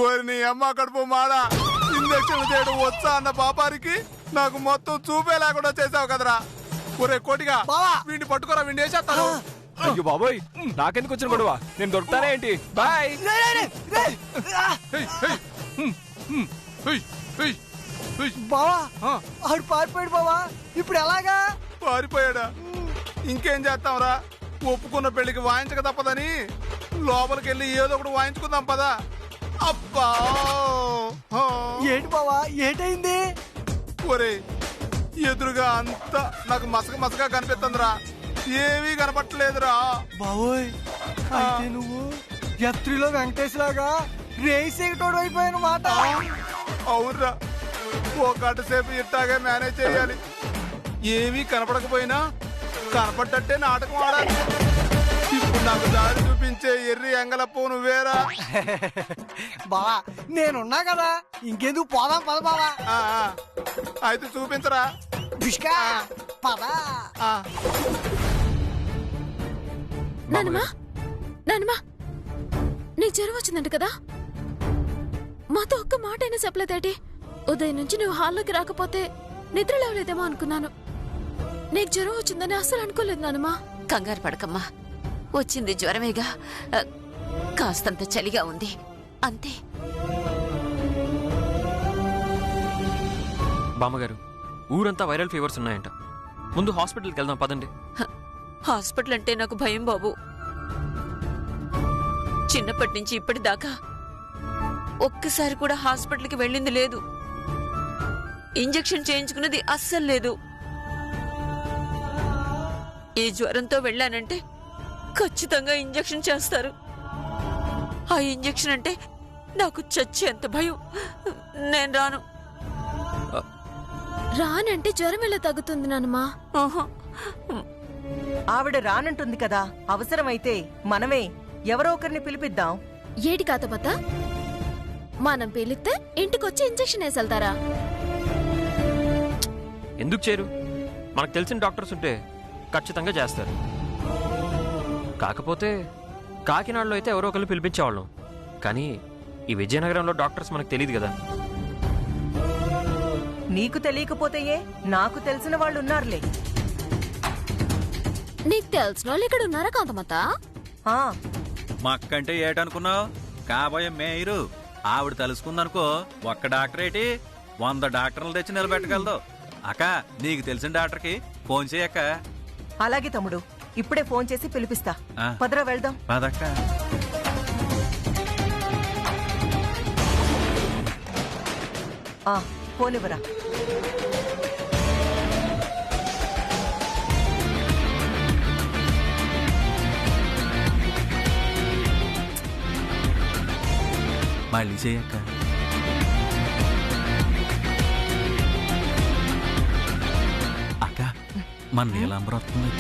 ఓరి నీ అమ్మ కడుపు మాడా, ఇంజక్షన్ చేయడం వచ్చా అన్న పాపానికి నాకు మొత్తం చూపే లేకుండా చేసావు కదరా. ఒరే కోటిగా వీడిని పట్టుకోరా, వీడిని వేసేస్తాను. అయ్యో బాబోయ్, నాకెందుకు వచ్చిన గొడవ? నేను దొరుకుతానే ఏంటి? బాయ్. బావా ఆడు పారిపోయాడు బావా, ఇప్పుడు ఎలాగా? పారిపోయాడా? ఇంకేం చేస్తాంరా, ఒప్పుకున్న పెళ్లికి వాయించక తప్పదని లోపలికి వెళ్ళి ఏదో ఒకటి వాయించుకుందాం పదా. అబ్బా ఏంటి బావా, ఏటైంది? ఒరే ఎదురుగా అంతా నాకు మసగా కనిపిస్తుందిరా, ఏమీ కనపట్టలేదురా. బావోయ్, అయితే నువ్వు F3లో వెంకటేష్ లాగా రేస్ ఎగటోడు అయిపోయాను మాట. అవునరా, ఓ గంట సేపు ఇట్టాగే మేనేజ్ చేయాలి. ఏమీ కనపడకపోయినా కనపడ్డట్టే నాటకం ఆడాలి. ఇప్పుడు నాకు దారి చూపించే ఎర్రి ఎంగలప్పో నువ్వేరా. బావా నేనున్నా కదా, ఇంకెందుకు పోదాం పద బావా. అయితే చూపించరా. పదా నానమ్మా, నానమ్మా నీకు జ్వరం వచ్చిందంట కదా, మాతో ఒక్క మాట అయినా చెప్పలేదేటి? ఉదయం నుంచి నువ్వు హాల్లోకి రాకపోతే నిద్ర లేవలేదేమో అనుకున్నాను. నీకు జ్వరం వచ్చిందని అస్సలు అనుకోలేదు నానమ్మా. కంగారు పడకమ్మా, వచ్చింది జ్వరమేగా, కాస్తంత చలిగా ఉంది అంతే. బామ్మగారు, ఊరంతా వైరల్ ఫీవర్స్ ఉన్నాయంట. ముందు హాస్పిటల్కి వెళ్దాం పదండి. హాస్పిటల్ అంటే నాకు భయం బాబు. చిన్నప్పటి నుంచి ఇప్పటిదాకా ఒక్కసారి కూడా హాస్పిటల్కి వెళ్ళింది లేదు. ఇంజెక్షన్ చేయించుకున్నది అస్సలు లేదు. ఈ జ్వరంతో వెళ్ళానంటే ఖచ్చితంగా ఇంజెక్షన్ చేస్తారు. ఆ ఇంజెక్షన్ అంటే నాకు చచ్చేంత భయం. నేను రాను. రానంటే జ్వరం ఎలా తగ్గుతుంది నానమ్మా? ఆవిడ రానంటుంది కదా, అవసరమైతే మనమే ఎవరో ఒకరిని పిలిపిద్దాం. ఏటి కాతపత, మనం పిలిస్తే ఇంటికొచ్చి ఇంజెక్షన్ వేసెళ్తారా? ఎందుకు చేరు? మనకు తెలిసిన డాక్టర్స్ ఉంటే ఖచ్చితంగా చేస్తారు. కాకపోతే కాకినాడలో అయితే ఎవరో ఒకరు పిలిపించేవాళ్ళం, కానీ ఈ విజయనగరంలో డాక్టర్స్ మనకు తెలియదు కదా. నీకు తెలియకపోతే నాకు తెలిసిన వాళ్ళు ఉన్నారులే. నీకు తెలిసిన వాళ్ళు ఇక్కడ ఉన్నారా కాంతమత? మా అక్కంటే ఏటనుకున్నావు? కాబోయే మేయరు. ఆవిడ తెలుసుకుందనుకో, ఒక్క డాక్టర్ ఏంటి 100 డాక్టర్లు తెచ్చి నిలబెట్టగలదు. అక్క, నీకు తెలిసిన డాక్టర్కి ఫోన్ చేయక్క. అలాగే తమ్ముడు, ఇప్పుడే ఫోన్ చేసి పిలిపిస్తా. పదరా వెళ్దాం. పదక్క. ఫోన్ ఇవ్వరా. మళ్ళీ చేయక్క. అక్క, మన నీలాంబరం వస్తుంది.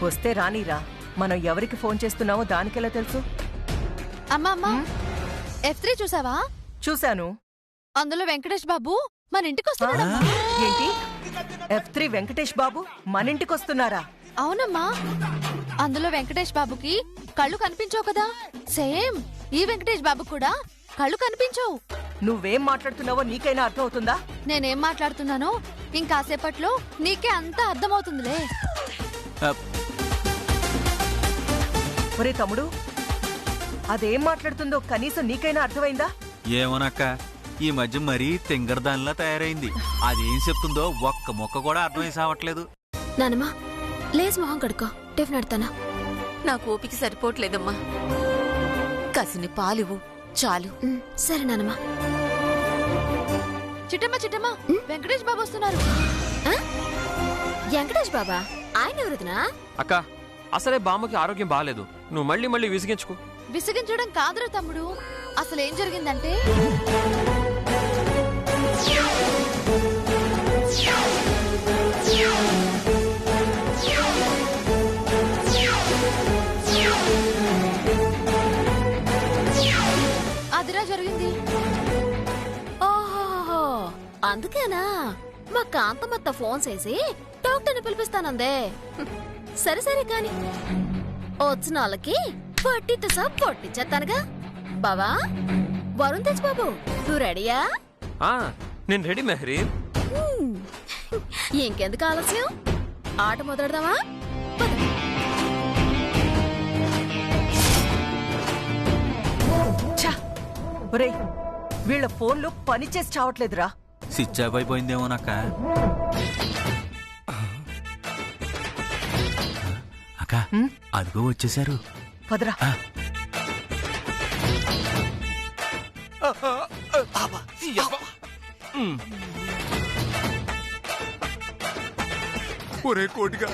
వస్తే రానీరా. మనం ఎవరికి ఫోన్ చేస్తున్నామో దానికెలా తెలుసు? అమ్మా F3 చూసావా? చూశాను. అందులో వెంకటేష్ బాబు మన ఇంటికి వస్తున్నాడు. ఏంటి, F3 వెంకటేష్ బాబు మన ఇంటికి వస్తున్నారా? అవునమ్మా, అందులో వెంకటేష్ బాబుకి కళ్ళు కనిపించవు కదా, సేమ్ ఈ వెంకటేష్ బాబు కూడా కళ్ళు కనిపించవు. నువ్వేం మాట్లాడుతున్నావో నీకైనా అర్థం అవుతుందా? నేనేం మాట్లాడుతున్నానో ఇంకాసేపట్లో నీకే అంతా అర్థమవుతుందిలే. ఒరే తమ్ముడు, అదేం మాట్లాడుతుందో కనీసం నీకైనా అర్థమైందా? ఏమోనక్క, ఈ మధ్య మరీ తింగరదానిలా తయారైంది. అదేం చెప్తుందో ఒక్క మొక్క కూడా అర్థమై సావట్లేదు. నానమ్మా లేచి మొహం కడుకో, టిఫిన్ అడతానా? నాకు ఓపిక సరిపోవట్లేదమ్మా. కసిని పాలివు చాలు. సరే నానమ్మా. చిట్టమ్మా వెంకటేష్ బాబు వస్తున్నారు. వెంకటేష్ బాబా? ఆయన ఎవరుదినా? అక్క, అసలే బామ్మకి ఆరోగ్యం బాగాలేదు, నువ్వు మళ్ళీ మళ్ళీ విసిగించుకో. విసిగించడం కాదురా తమ్ముడు, అసలు ఏం జరిగిందంటే అదిరా జరిగింది. ఓహో, అందుకేనా మా కాంతమత్త ఫోన్ చేసి డాక్టర్ని పిలిపిస్తానందే. సరే సరే కాని వచ్చిన వాళ్ళకి పట్టితో సహా పొట్టిచ్చేస్తానుగా బావా. వరుణ్ తెజ్ బాబు నువ్వు రెడీయా? నేను రెడీ మెహరీ. ఇంకెందుకు ఆలస్యం, ఆట మొదలెడదామా? పద. ఒరేయ్, వీళ్ళ ఫోన్లు పనిచేసి చావట్లేదురా. Switch off అయిపోయిందేమోనక్క. అక్క అదిగో వచ్చేసారు. పదరా. ఒరే కోటిగా,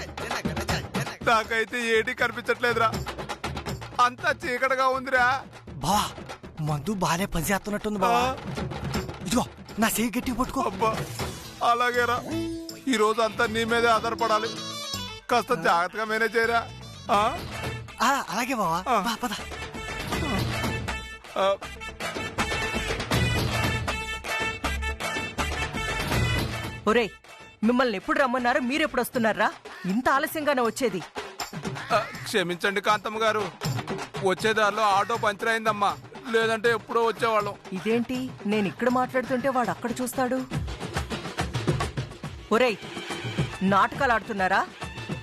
నాకైతే ఏటి కనిపించట్లేదురా, అంతా చీకటిగా ఉందిరా. బావా మందు బాగానే పనిచేస్తున్నట్టుంది బావా. ఇదిగో నా సేయి గట్టి పట్టుకో. అబ్బా అలాగేరా, ఈ రోజు అంతా నీ మీదే ఆధారపడాలి, కాస్త జాగ్రత్తగా మేనేజ్ చేయరా. అలాగే బావా. బా, పద. ఒరేయ్, మిమ్మల్ని ఎప్పుడు రమ్మన్నారు, మీరెప్పుడు వస్తున్నారా? ఇంత ఆలస్యంగానే వచ్చేది? క్షమించండి కాంతమ్మ గారు, వచ్చే దారిలో ఆటో పంచర్ అయిందమ్మా, లేదంటే ఎప్పుడో వచ్చేవాళ్ళం. ఇదేంటి, నేను ఇక్కడ మాట్లాడుతుంటే వాడు అక్కడ చూస్తాడు? ఒరేయ్, నాటకాలు ఆడుతున్నారా?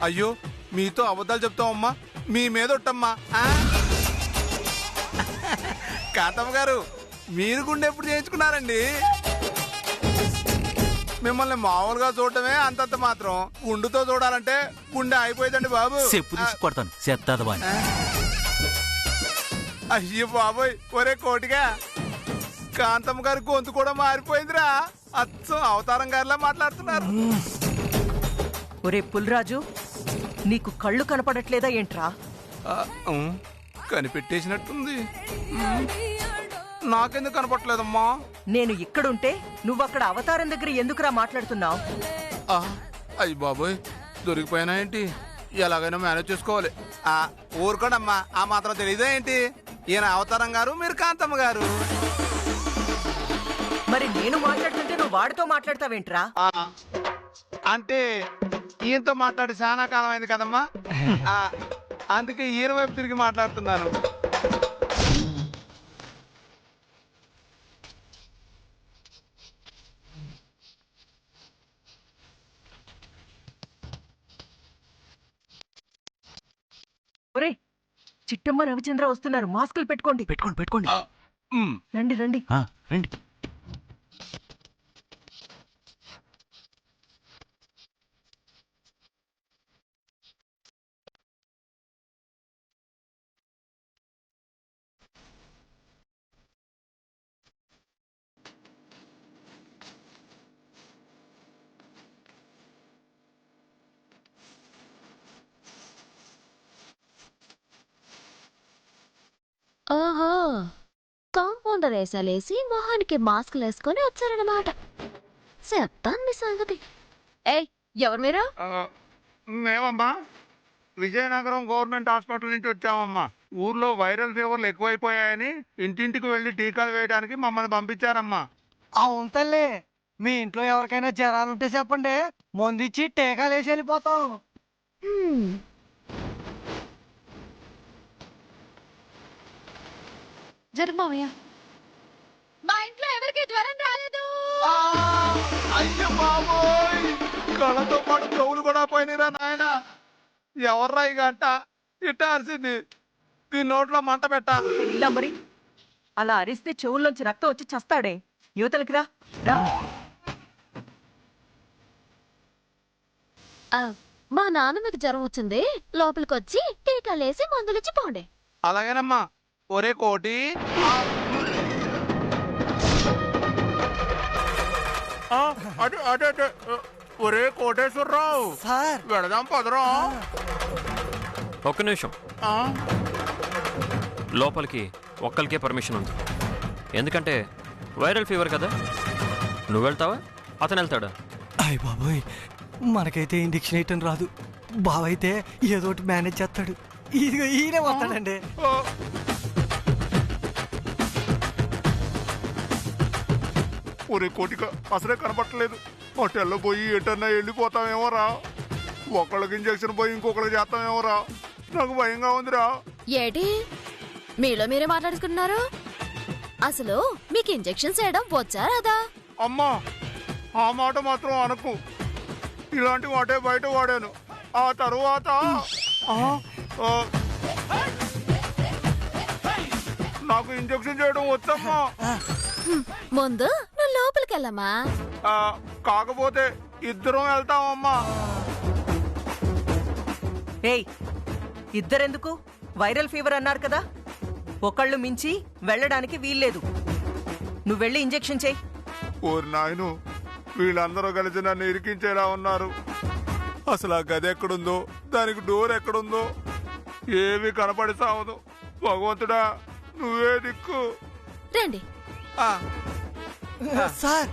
అయ్యో మీతో అబద్ధాలు చెప్తామమ్మా, మీ మీద ఒట్టమ్మా. కాంతమ్మ గారు, మీరు గుండె ఎప్పుడు చేయించుకున్నారండి? మిమ్మల్ని మామూలుగా చూడటమే అంతంత మాత్రం, గుండుతో చూడాలంటే గుండె అయిపోయిందండి బాబు. చెప్పు తీసి కొడతాను చెత్తాది బాయ్. అయ్యో బాబోయ్, ఒరే కోటిగా, కాంతమ్మ గారి గొంతు కూడా మారిపోయిందిరా, అచ్చం అవతారం గారిలా మాట్లాడుతున్నారు. ఒరే పుల్రాజు, నీకు కళ్ళు కనపడట్లేదా ఏంట్రా? కనిపెట్టేసినట్టుంది. నాకెందుకు కనపట్లేదమ్మా? నేను ఇక్కడుంటే నువ్వక్కడ అవతారం దగ్గర ఎందుకురా మాట్లాడుతున్నావు? అయ్యి బాబోయ్, దొరికిపోయినా ఏంటి, ఎలాగైనా మేనేజ్ చేసుకోవాలి. ఊరుకోండమ్మా, ఆ మాత్రం తెలీదా ఏంటి? ఈయన అవతారం గారు, మీరు కాంతమ్మ గారు. మరి నేను మాట్లాడుతుంటే నువ్వు వాడితో మాట్లాడతావేంట్రా? అంటే ఈయనతో మాట్లాడి చాలా కాలం అయింది కదమ్మా, అందుకే ఈయన వైపు తిరిగి మాట్లాడుతున్నాను. ఒరే, చిట్టమ్మ రవిచంద్ర వస్తున్నారు, మాస్కులు పెట్టుకోండి. పెట్టుకోండి. రండి రండి. రండి. ఓహో, కాంపౌండర్ వేసాలేసి మొహానికి మాస్క్ వేసుకొని వచ్చారనమాట. చెప్తాను మీ సంగతి. ఏయ్, ఎవరు మీరు? మేమమ్మా విజయనగరం గవర్నమెంట్ హాస్పిటల్ నుంచి వచ్చామమ్మా. ఊర్లో వైరల్ ఫీవర్లు ఎక్కువైపోయాయని ఇంటింటికి వెళ్లి టీకాలు వేయడానికి మమ్మల్ని పంపించారమ్మా. అవును తల్లి, మీ ఇంట్లో ఎవరికైనా జ్వరాలుంటే చెప్పండి, మందిచ్చి టీకాలు వేసి వెళ్ళిపోతాం. జరుమావయ్య, మా ఇంట్లో ఎవరికి జ్వరం రాలేదు. అయ్యో బాబోయ్, కళ్ళతో పాటు చెవులు కూడా పోయినరా నాయన. ఎవర్రా ఈ గంట ఇట్ట అరిసింది? దీని నోట్లో మంట పెట్టా. ఇలా మరి అలా అరిస్తే చెవుల్లోంచి రక్తం వచ్చి చస్తాడే. యువతలకి రా. మా నాన్నమ్మకి జ్వరం వచ్చింది, లోపలికి వచ్చి టీకాలేసి మందులిచ్చి పోండి. అలాగేనమ్మా. ఒరే కోటి, అదే ఒరే కోటేశ్వరరావు, సార్ వెళదాం పదరా. ఒక్క నిమిషం, లోపలికి ఒక్కరికే పర్మిషన్ ఉంది. ఎందుకంటే వైరల్ ఫీవర్ కదా. నువ్వు వెళ్తావా, అతను వెళ్తాడా? అయ్య బాబోయ్, మనకైతే ఇంజక్షన్ వేయటం రాదు, బావైతే ఏదో ఒకటి మేనేజ్ చేస్తాడు. ఇదిగో ఈయనే వస్తాడండి. ఒరే కోటిక, అసలే కనపట్టలేదు. హోటల్లో పోయి ఎటన్నా వెళ్ళిపోతామేమో రా. ఒకళ్ళకి ఇంజక్షన్ పోయి ఇంకొకరికి చేస్తామేమో రా. నాకు భయంగా ఉందిరా. ఏటి మీలో మీరే మాట్లాడుకున్నారు? అసలు మీకు ఇంజెక్షన్స్ వేయడం వచ్చా రాదా? అమ్మా ఆ మాట మాత్రం అనకు. ఇలాంటి వాటే బయట వాడాను. ఆ తరువాత నాకు ఇంజెక్షన్ చేయడం వచ్చమ్మా. ముందు నువ్వు లోపలికి వెళ్ళమ్మా. కాకపోతే ఇద్దరం వెళ్తామమ్మా. ఏయ్ ఇద్దరెందుకు? వైరల్ ఫీవర్ అన్నారు కదా, ఒకళ్ళు మించి వెళ్ళడానికి వీల్లేదు. నువ్వు వెళ్ళి ఇంజెక్షన్ చేయి. ఓరి నాయను, వీళ్ళందరూ కలిసి నన్ను ఇరికించేలా ఉన్నారు. అసలు ఆ గది ఎక్కడుందో, దానికి డోర్ ఎక్కడుందో ఏమీ కనపడి సావదు. భగవంతుడా నువ్వే దిక్కు. రండి. సార్